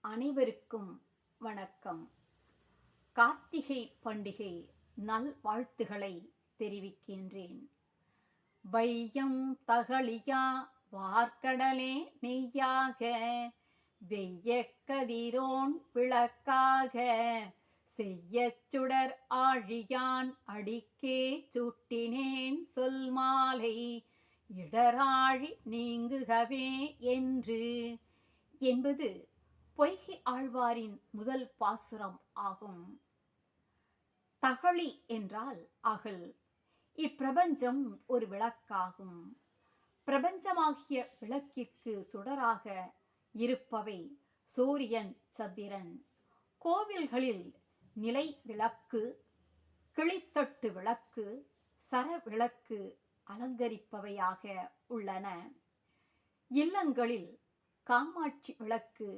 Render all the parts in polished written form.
அனைவருக்கும் வணக்கம். கார்த்திகை பண்டிகை நல்வாழ்த்துக்களை தெரிவிக்கின்றேன். வையம் தகழியா வார்க்கடலே நெய்யாக, வெய்ய கதிரோன் விளக்காக, செய்யச் சுடர் ஆழியான் அடிக்கே சூட்டினேன் சொல் மாலை, இடராழி நீங்குகவே என்று என்பது பொய்கை ஆழ்வாரின் முதல் பாசுரம் ஆகும். தகழி என்றால் அகல். இப்பிரபஞ்சம் ஒரு விளக்காகும். பிரபஞ்சமாகிய விளக்கிற்கு சுடராக இருப்பவை சூரியன், சந்திரன். கோவில்களில் நிலை விளக்கு, கிளித்தட்டு விளக்கு, சர விளக்கு அலங்கரிப்பவையாக உள்ளன. இல்லங்களில் காமாட்சி விளக்கு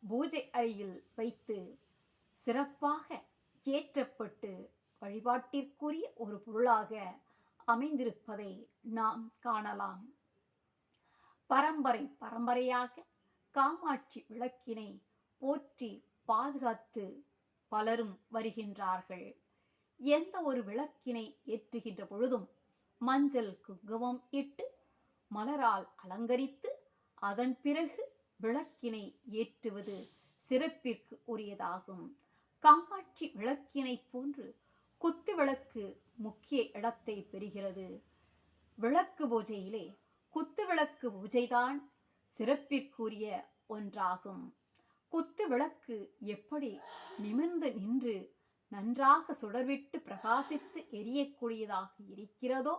பூஜை அறையில் வைத்து சிறப்பாக ஏற்றப்பட்டு வழிபாட்டிற்குரிய ஒரு பொருளாக அமைந்திருப்பதை நாம் காணலாம். பரம்பரையாக காமாட்சி விளக்கினை போற்றி பாதுகாத்து பலரும் வருகின்றார்கள். எந்த ஒரு விளக்கினை ஏற்றுகின்ற பொழுதும் மஞ்சள் குங்குமம் இட்டு மலரால் அலங்கரித்து அதன் பிறகு விளக்கினை ஏற்றுவது சிறப்பிற்கு உரியதாகும். காமாட்சி விளக்கினை போன்று குத்து விளக்கு முக்கிய இடத்தை பெறுகிறது. விளக்கு பூஜையிலே குத்து விளக்கு பூஜைதான் சிறப்பிற்குரிய ஒன்றாகும். குத்து விளக்கு எப்படி நிமிர்ந்து நின்று நன்றாக சுடர்விட்டு பிரகாசித்து எரியக்கூடியதாக இருக்கிறதோ,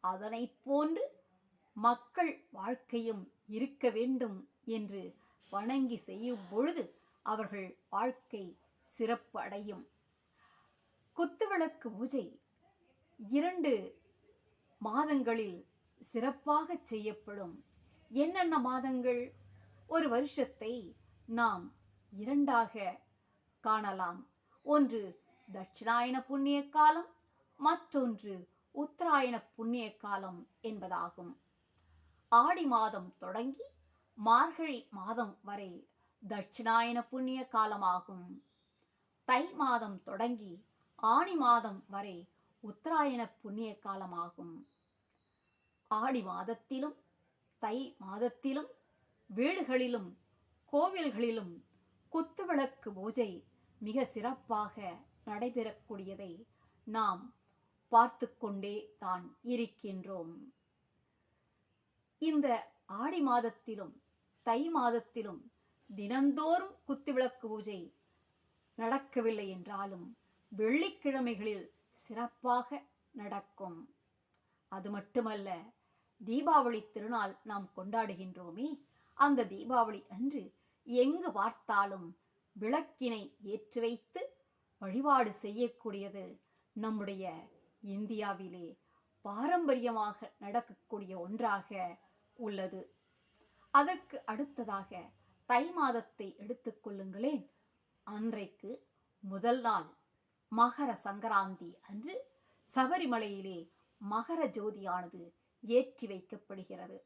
அதனை போன்று மக்கள் வாழ்க்கையும் இருக்க வேண்டும் என்று வணங்கி செய்யும் பொழுது அவர்கள் வாழ்க்கை சிறப்பு அடையும். குத்துவிளக்கு பூஜை 2 மாதங்களில் சிறப்பாக செய்யப்படும். என்னென்ன மாதங்கள்? ஒரு வருஷத்தை நாம் 2ஆக காணலாம். ஒன்று தட்சிணாயன புண்ணிய காலம், மற்றொன்று உத்தராயண புண்ணிய காலம் என்பதாகும். ஆடி மாதம் தொடங்கி மார்கழி மாதம் வரை தட்சிணாயன புண்ணிய காலமாகும். தை மாதம் தொடங்கி ஆனி மாதம் வரை உத்தராயண புண்ணிய காலமாகும். ஆடி மாதத்திலும் தை மாதத்திலும் வீடுகளிலும் கோவில்களிலும் குத்துவிளக்கு பூஜை மிக சிறப்பாக நடைபெறக்கூடியதை நாம் பார்த்து கொண்டே தான் இருக்கின்றோம். இந்த ஆடி மாதத்திலும் தை மாதத்திலும் தினந்தோறும் குத்துவிளக்கு பூஜை நடக்கவில்லை என்றாலும் வெள்ளிக்கிழமைகளில் சிறப்பாக நடக்கும். அது மட்டுமல்ல, தீபாவளி திருநாள் நாம் கொண்டாடுகின்றோமே, அந்த தீபாவளி அன்று எங்கு பார்த்தாலும் விளக்கினை ஏற்றி வைத்து வழிபாடு செய்யக்கூடியது நம்முடைய இந்தியாவிலே பாரம்பரியமாக நடக்கக்கூடிய ஒன்றாக உள்ளது. அதற்கு அடுத்ததாக தை மாதத்தை எடுத்துக்கொள்ளுங்களேன். அன்றைக்கு முதல் நாள் மகர சங்கராந்தி அன்று சபரிமலையிலே மகர ஜோதியானது ஏற்றி வைக்கப்படுகிறது.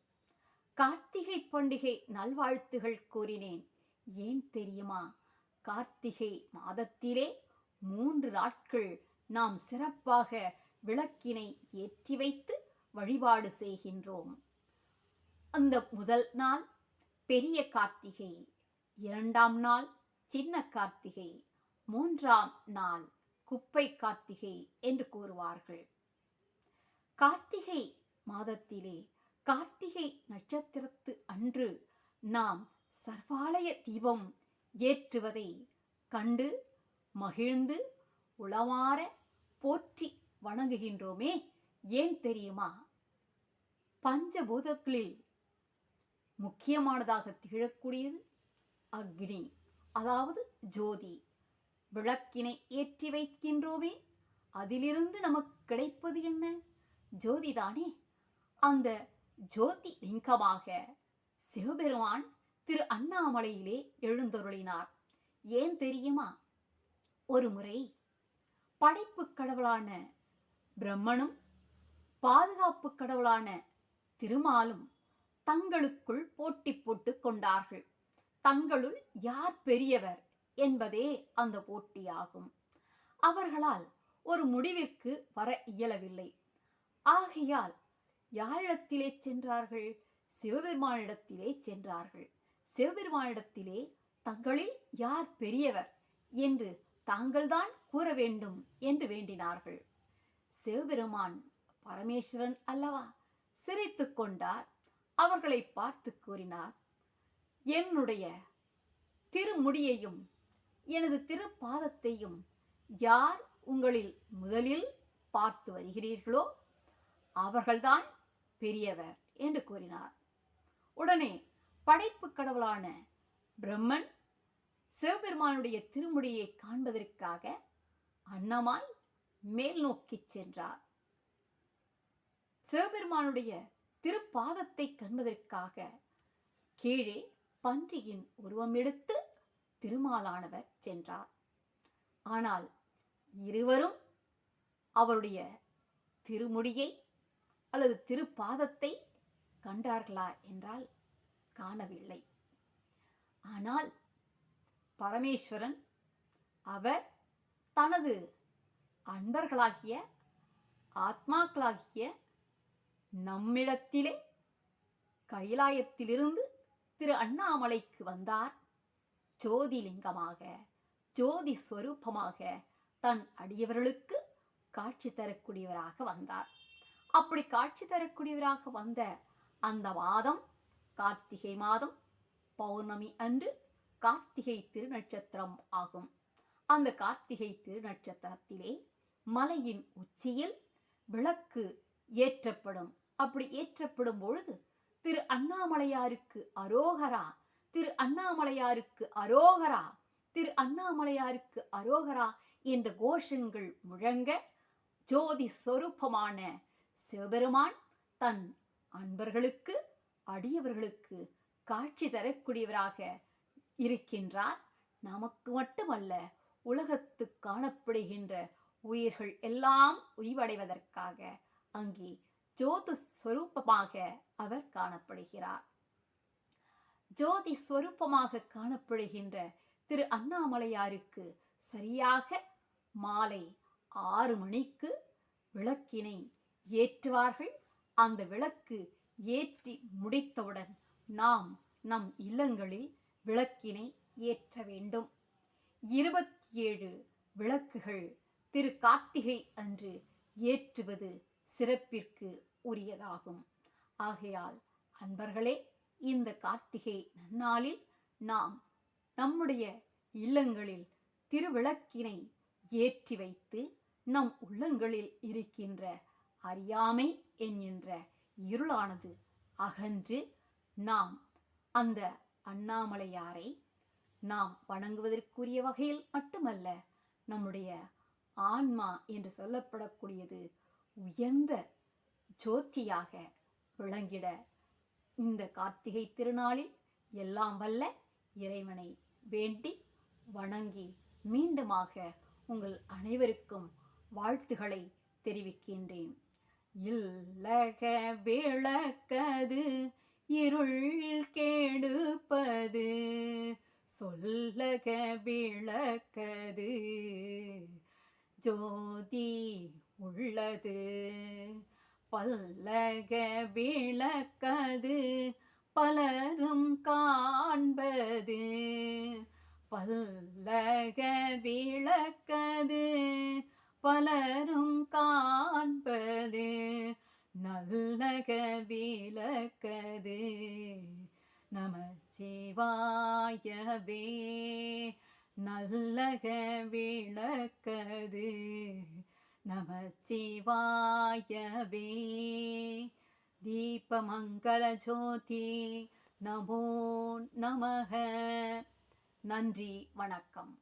கார்த்திகை பண்டிகை நல்வாழ்த்துகள் கூறினேன். ஏன் தெரியுமா? கார்த்திகை மாதத்திலே 3 நாட்கள் நாம் சிறப்பாக விளக்கினை ஏற்றி வைத்து வழிபாடு செய்கின்றோம். அந்த முதல் நாள் பெரிய கார்த்திகை, 2ஆம் நாள் சின்ன கார்த்திகை, 3ஆம் நாள் குப்பை கார்த்திகை என்று கூறுவார்கள். கார்த்திகை மாதத்திலே கார்த்திகை நட்சத்திரத்து அன்று நாம் சர்வாலய தீபம் ஏற்றுவதை கண்டு மகிழ்ந்து உளமாற போற்றி வணங்குகின்றோமே. ஏன் தெரியுமா? பஞ்சபூதங்களில் முக்கியமானதாக திகழக்கூடியது அக்னி, அதாவது ஜோதி. விளக்கினை ஏற்றி வைக்கின்றோமே, அதிலிருந்து நமக்கு கிடைப்பது என்ன? ஜோதிதானே. அந்த ஜோதி லிங்கமாக சிவபெருமான் திரு அண்ணாமலையிலே எழுந்தருளினார். ஏன் தெரியுமா? ஒரு முறை படைப்பு கடவுளான பிரம்மனும் பாதுகாப்பு கடவுளான திருமாலும் தங்களுக்குள் போட்டி போட்டு கொண்டார்கள். தங்களுள் யார் பெரியவர் என்பதே அந்த போட்டியாகும். அவர்களால் ஒரு முடிவிற்கு வர இயலவில்லை. ஆகையால் யாரிடத்திலே சென்றார்கள்? சிவபெருமானிடத்திலே சென்றார்கள். சிவபெருமானிடத்திலே தங்களில் யார் பெரியவர் என்று தாங்கள்தான் கூற வேண்டும் என்று வேண்டினார்கள். சிவபெருமான் பரமேஸ்வரன் அல்லவா? சிரித்து கொண்டார். அவர்களை பார்த்து கூறினார், என்னுடைய திருமுடியையும் எனது திருப்பாதத்தையும் யார் உங்களில் முதலில் பார்த்து வருகிறீர்களோ அவர்கள்தான் பெரியவர் என்று கூறினார். உடனே படைப்பு கடவுளான பிரம்மன் சிவபெருமானுடைய திருமுடியை காண்பதற்காக அன்னமாய் மேல் நோக்கி சென்றார். சிவபெருமானுடைய திருப்பாதத்தை காண்பதற்காக கீழே பன்றியின் உருவம் எடுத்து திருமாலானவர் சென்றார். ஆனால் இருவரும் அவருடைய திருமுடியை அல்லது திருப்பாதத்தை கண்டார்களா என்றால் காணவில்லை. ஆனால் பரமேஸ்வரன் அவர் தனது அன்பர்களாகிய ஆத்மாக்களாகிய நம்மிடத்திலே கைலாயத்திலிருந்து திரு அண்ணாமலைக்கு வந்தார். ஜோதிலிங்கமாக, ஜோதி ஸ்வரூபமாக தன் அடியவர்களுக்கு காட்சி தரக்கூடியவராக வந்தார். அப்படி காட்சி தரக்கூடியவராக வந்த அந்த மாதம் கார்த்திகை மாதம் பௌர்ணமி அன்று கார்த்திகை திருநட்சத்திரம் ஆகும். அந்த கார்த்திகை திருநட்சத்திரத்திலே மலையின் உச்சியில் விளக்கு ஏற்றப்படும். அப்படி ஏற்றப்படும் பொழுது திரு அண்ணாமலையாருக்கு அரோகரா, திரு அண்ணாமலையாருக்கு அரோகரா, திரு அண்ணாமலையாருக்கு அரோகரா என்ற கோஷங்கள் முழங்க ஜோதி சொரூபமான சிவபெருமான் தன் அன்பர்களுக்கு அடியவர்களுக்கு காட்சி தரக்கூடியவராக இருக்கின்றார். நமக்கு மட்டுமல்ல, உலகத்து காணப்படுகின்ற உயிர்கள் எல்லாம் உய்வடைவதற்காக அங்கே ஜோதி ஸ்வரூபமாக அவர் காணப்படுகிறார். ஜோதி ஸ்வரூபமாக காணப்படுகின்ற திரு அண்ணாமலையாருக்கு சரியாக மாலை 6 மணிக்கு விளக்கினை ஏற்றுவார்கள். அந்த விளக்கு ஏற்றி முடித்தவுடன் நாம் நம் இல்லங்களில் விளக்கினை ஏற்ற வேண்டும். 27 விளக்குகள் திரு கார்த்திகை அன்று ஏற்றுவது சிறப்பிற்கு உரியதாகும். ஆகையால் அன்பர்களே, இந்த கார்த்திகை நன்னாளில் நாம் நம்முடைய இல்லங்களில் திருவிளக்கினை ஏற்றி வைத்து நம் உள்ளங்களில் இருக்கின்ற அறியாமை என்கின்ற இருளானது அகன்று நாம் அந்த அண்ணாமலையாரை நாம் வணங்குவதற்குரிய வகையில் மட்டுமல்ல, நம்முடைய ஆன்மா என்று சொல்லப்படக்கூடியது உயர்ந்த ஜோதியாக விளங்கிட இந்த கார்த்திகை திருநாளில் எல்லாம் வல்ல இறைவனை வேண்டி வணங்கி மீண்டுமாக உங்கள் அனைவருக்கும் வாழ்த்துக்களை தெரிவிக்கின்றேன். இல்லக விளக்கது இருள் கெடுப்பது, சொல்லக விளக்கது ஜோதி உள்ளது, பல்லக விளக்கது பலரும் காண்பது, பல்லக விளக்கது பலரும் காண்பது, நல்லக விளக்கது நமச்சிவாயவே, நல்லக விளக்கது நமச்சிவாயவே. தீபமங்கள ஜோதி நமோ நமக. நன்றி, வணக்கம்.